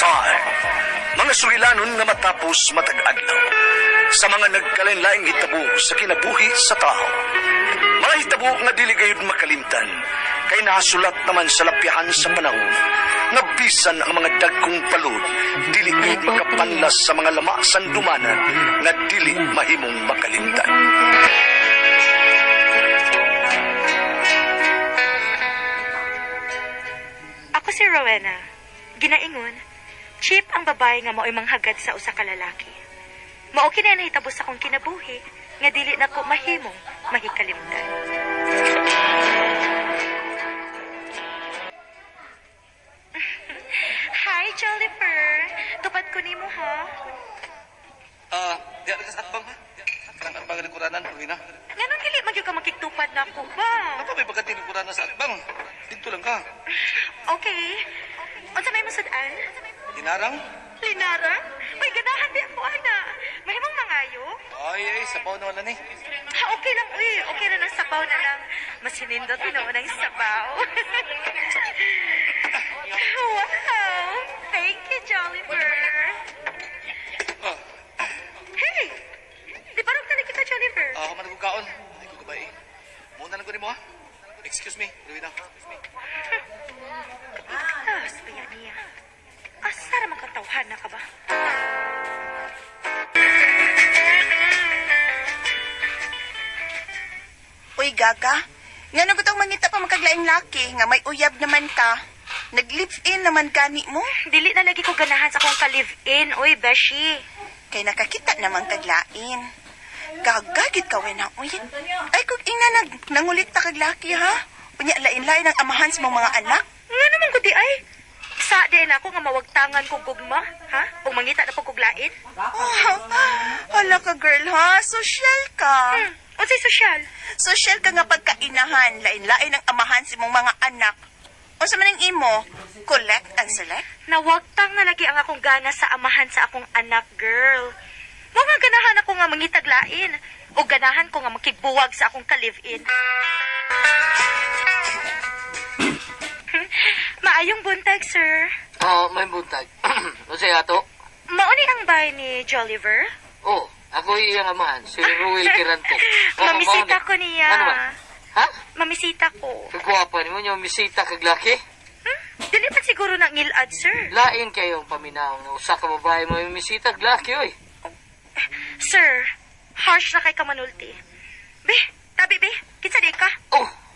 Kapal, mga sulilanon nga matapos matag adlaw sa mga nagkalain-laing hitabo sa kinabuhi sa tao. Mga hitabo nga dili gayud makalimtan kay nasulat naman sa lapyahan sa panahon nga bisan ang mga dagkong palud dili gayud makapanlas sa mga lamasan dumanan nga dili mahimong makalimtan. Ako si Rowena. Ginaingon, Chip ang babae nga mao'y manghagad sa usa ka lalaki. Mao kini nahitabo sa akong kinabuhi nga dili nako mahimong mahikalimtan. Hi, Jollifer. Tupad ko nimo ha. Di ka sa atbang ha? Karang atbang ng kuranan, Rowena. Nganong dili magyud ka makigtupad na ako ba? Ano may pagkatin ng kuranan sa atbang? Dito lang ka. Okay. Unsa may masudan? Dinarang? Linarang? May ganahan di ako, ana. Mahimong mangayo? Ay, sabaw na wala ni. Ha, okay lang, uy. Okay na ng sabaw na lang. Mas hinindot, pinuon ng sabaw. Wow! Thank you, Jollifer. Hey! Di ba rin kita, Jollifer? Ako man nagkukaon. Ay, ko ba eh. Muna lang ko ni mo ha? Excuse me, Rowena. Kapitas, kaya niya. Asa naman katawhan na ka ba? Uy, Gaga. Nga nung itong mangita pa makaglaing laki, nga may uyab naman ka. Nag-live-in naman gani mo. Dili na lagi ko ganahan sa akong ka-live-in. Uy, Beshi. Kay nakakita naman kaglain. Gagagit ka, wena. Uy, ay kung ina nangulit ta kaglaki, ha? Unya, lain-lain ang amahan sa mga anak. Nga naman ko di ay. Sa din ako nga mawagtangan kong gugma, ha? Kung mangita na pagkuglain. Oh, hala ka, girl, ha? Social ka. Unsay sosyal? Social ka nga pagkainahan. Lain-lain ang amahan sa mga anak. O sa maning imo, collect and select? Nawagtang na lagi ang akong gana sa amahan sa akong anak, girl. Mo nga ganahan ako nga mangitaglain. O ganahan ko nga makigbuwag sa akong ka-live-in. Maayong buntag, sir. May buntag. O siya ato? Mauni ang bahay ni Jolliver? Ako iyang amahan, si Ruel Kirante. Mamisita ko niya. Ano ba? Ha? Mamisita ko. Kagwapa ni mo niyo, misita kaglaki? Dili pa siguro na ngilad, sir. Lain kayong paminaw na usa ka babae mo yung misita kaglaki, oy. Sir, harsh na kay kamanulti. Be, tabi be, kitsa di ka?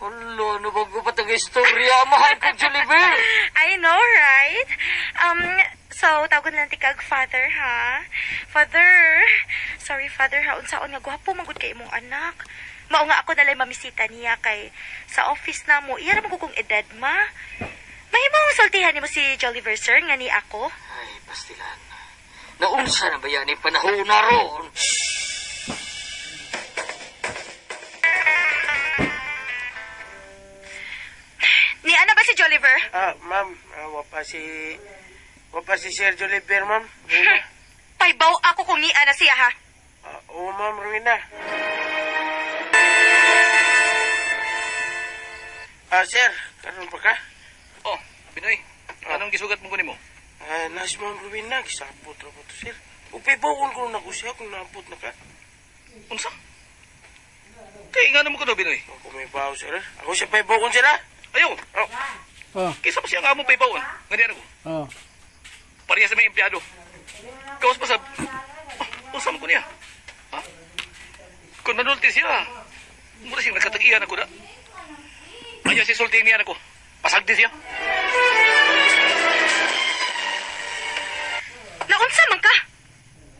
Hulo, ano ba ko patang istorya? Amahan ko, Jolliver. I know, right? So, tawagan lang tikag father, ha? Father. Sorry, father, ha? Unsaon nga gwapo magud kay imong anak. Mao nga ako nalay mamisita niya kay sa office na mo. Iya ra mo kung edad, ma. Mahimong sultihan nimo si Jolliver, sir, nga ni ako. Ay, pastilan. Naunsa na ba yan yung panahon na ron? Ni ano ba si Jolliver? Ma'am, wapa si Sir Jolliver, ma'am. Paibaw ako kung ni ana siya, ha? Oo, ma'am, Rowena. Sir, karon pa ka? Pinoy, anong gisugat mo ko ni mo? Nas, ma'am, Rowena, gisapot ra po to, sir. Upibawon ko na ko siya kung naapot na ka. Unsa? Kaya nga naman ko na, Pinoy. Ako may bawo, sir. Ako siya paibawon, sir, ha? Ayaw! Kisa pa siya nga mo paypawon. Ganyan ako. Pariya sa may empleyado. Kawas pa sa... Unsa mo ko niya? Ha? Kung manulti siya, mura siyang nagkatag-iyan ako na. Ayaw si sulti niya ako. Pasagdi siya. Naunsa man ka?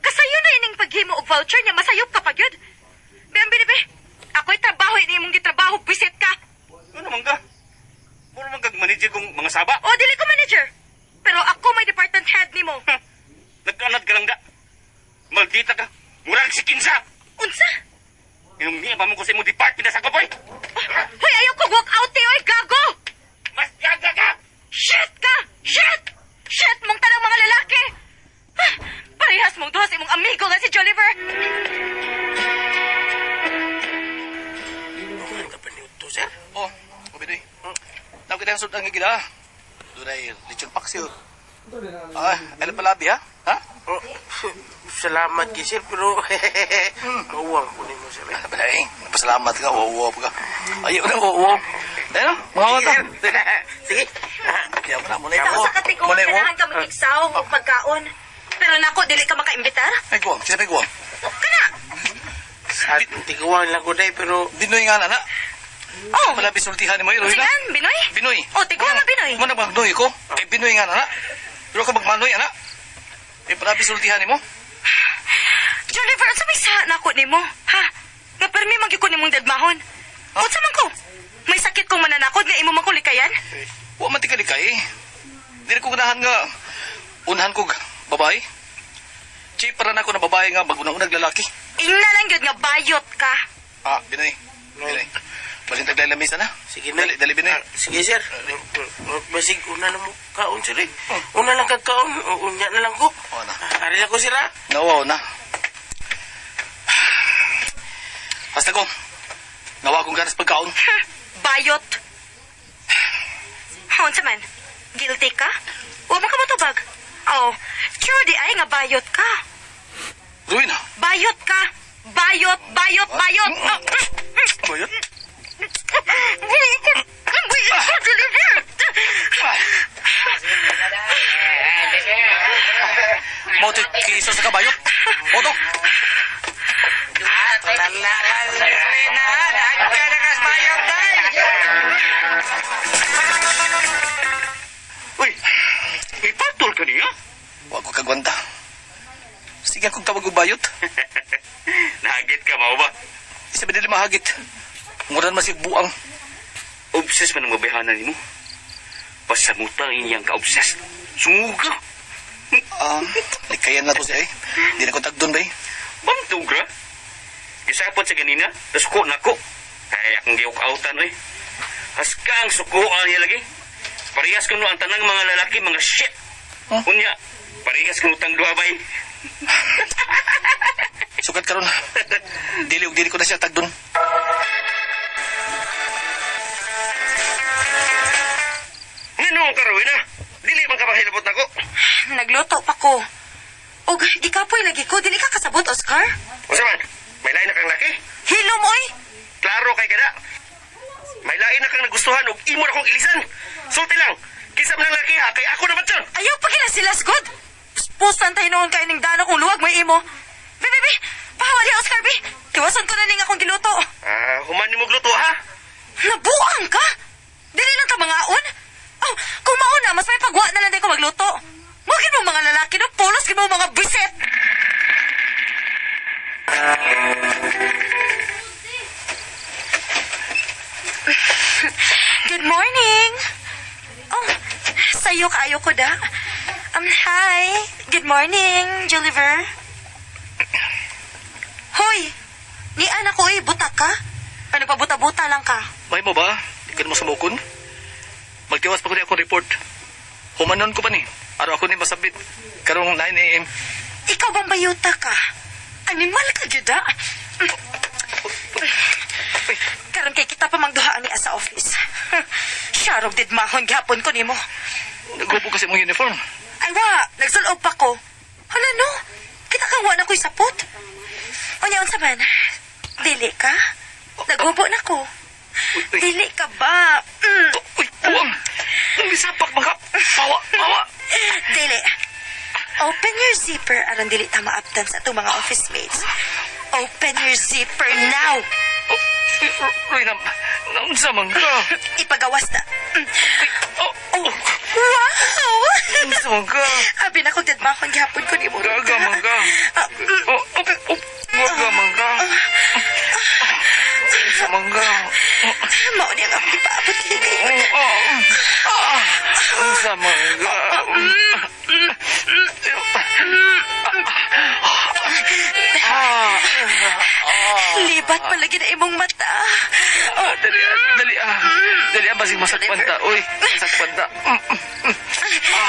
Kasayo na ining paghimo og voucher niya, masayop ka pa gyud. Be, ako'y trabaho ini imong gitrabaho, bisit ka. Ano naman ka? Mura man kag manager kong mga saba. O, dili ko manager. Pero ako may department head nimo. Nagkanad ka lang da. Maldita ka. Murag si Kinsa. Unsa? Inong niya pa mo ko sa imong department na sa kapoy. Hoy, ayaw ko walk out oy, gago! Mas gaga ka! Shit ka! Shit! Shit mong tanang mga lalaki! Parehas mong duha sa imong amigo nga si Jolliver. Ano ka pa niyo to, sir? Bidoy. Tawag kita ang sultan nga gila. Dunay lechon paksiw. Ano palabi, ha? Ha? Oh, salamat kay sir, pero mauwang po ni mo sir. Ay, napasalamat ka, wow ka. Ayaw na, wow. Ayun, mga mata. Sige. Kaya mo na, muna yung Sa wow. usa ka tiko Muna yung wow. ganahan ka magigsaw og pagkaon. Pero nako dili ka makaimbitar. Ay, guwang, sinabi guwang. Kana. At tiguan lang ko day, pero Binoy nga na. Oh, Palabi sultihan ni mo, Iroy na. sigan Binoy. Binoy. Oh, tigo nga Binoy. Muna ba, Binoy ko? Kay Binoy nga na. Pero ka magmanoy, ana. May palabi sultihan ni mo. Jennifer, unsa may sa nako nimo? Ha? Nga permi magiko nimong dadmahon. Unsa man ko? May sakit kong mananakod nga imo man ko likayan? Wa man tikalikay. Dili ko ganahan nga unahan ko babae. Cheap para na ako na babae nga bagunang-unang lalaki. Ingna lang gyud nga bayot ka. Binoy. Binoy. Balin taglay lamisa na. sige na. Dali, Binoy. Sige sir. Basig una na mo kaon sir. Una lang kagkaon, unya na lang ko. Oo na. Ari ako sir ha. Nawaw na. Basta ko. Nawa akong ganas pagkaon. Bayot. Unsa man? Guilty ka? Wa man ka matubag. Oh, true di ay nga bayot ka. Ruin na. Bayot ka. Bayot, bayot, bayot. Bayot? Mau to kisa sa kabayot. Oto. Uy, ipatol ka niya? Huwag ko kagwanta. Sige akong tawag og bayot. Nahagit ka, mao ba? Isa ba nila mahagit? Nguran masig buang. Obses man ang mabihanan ni mo. Pasamutang inyang ka-obses. Sumuga. Likayan na to siya eh. Hindi na ko tagdon ba eh. Bantog ra. Gisapot sa ganina, nasuko na ko. Kaya akong giuk-outan eh. Haskang sukuan niya lagi. Parehas ko no ang tanang mga lalaki, mga shit. Unya, parehas ko no tang duhabay. Sukat karon. Dili og dili ko na siya tagdon. Ngano ka rawin na? Dili man ka mahilabot nako. Nagluto pa ko. Og ikapoy lagi ko, dili ka kasabot, Oscar? Unsa man? May lain na kang laki? Hilom, oy! Klaro kay kada. May lain na kang nagustuhan ug imo na kong ilisan. Sulti lang. Kisam ng laki ha, kay ako naman dyan. Ayaw pa kina sila, good. Pusan tayo noon kayo ng dano kung luwag may imo. Be, pahawali, Oscar, be. Tiwasan ko na ning akong giluto. Human ni mo gluto ha? Nabuang ka? Dili lang ka mangaon? Oh, kung mauna, mas may pagwa na lang din ko magluto. Mugin mo mga lalaki no, pulos mo mga biset. Good morning. Oh, sayo kaayo ko da. Hi. Good morning, Juliver. Hoy, ni anak ko butak ka? Ano pa buta-buta lang ka? May mo ba? Di ka mo sumukon? Magtiwas pa ko niya akong report. Humanon ko pa ni. Araw ako ni masabit. Karong 9 a.m. Ikaw bang bayuta ka? Animal ka, Juda. Karon kay kita pa mangduhaan niya sa office. Sharog did mahon gihapon ko nimo. Naggupo kasi mong uniform. Ay wa, nagsulog pa ko. Hala no, kita kang wa na ko'y sapot. O niya, unsa man? Dili ka? Nagubo na ko. Dili ka ba? Uy, buwang! Ang bisapak mga pawa! Dili. Open your zipper aron dili ta maaptan sa atong mga office mates. Open your zipper now. Roy, naunsa man ka? Ipagawas na. Oh, Wow! naunsa man ka? Abi na kong dadmakon gihapon ko ni mo. Gaga man ka. Gaga man ka. Naunsa man ka? Mao niya nga ipaabot kay kayo. Naunsa man ka? Libat palagi na imong mata. Dali, basig masakpan ta. Uy, masakpan ta.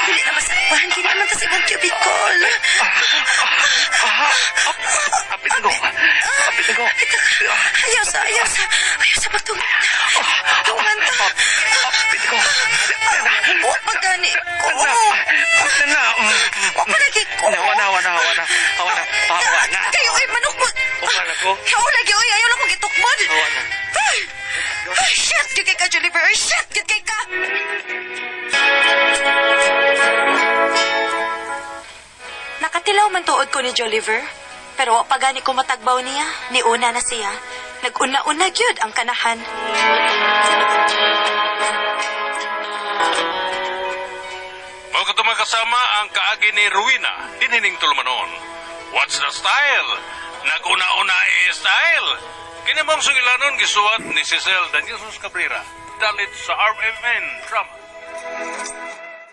Dili na masakpan. Dili naman kasi imong cubicle. Apit na ko. Ayaw sa pagtungan. Tungan ta. Apit ko. Huwag magani ko. Hawa na. Hawa na. Kayo ay manok mo. Hawa na ko. Hawa lagi oy, ayaw lang kong gitukmod. Hawa na. Ay, shit, gid kay ka, Jolliver. Ay, shit, gid kay ka. Nakatilaw man tuod ko ni Jolliver. Pero wa pa gani ko matagbaw niya. Niuna na siya. Nag-una-una gyud ang kanahan. Mga katumang kasama ang kaagi ni Ruina, dinining tulumanon. What's the style? Nag-una-una style. Kinamang sungilanon gisuwat ni Cecil Danielson Cabrera. Dalit sa RMN Drama.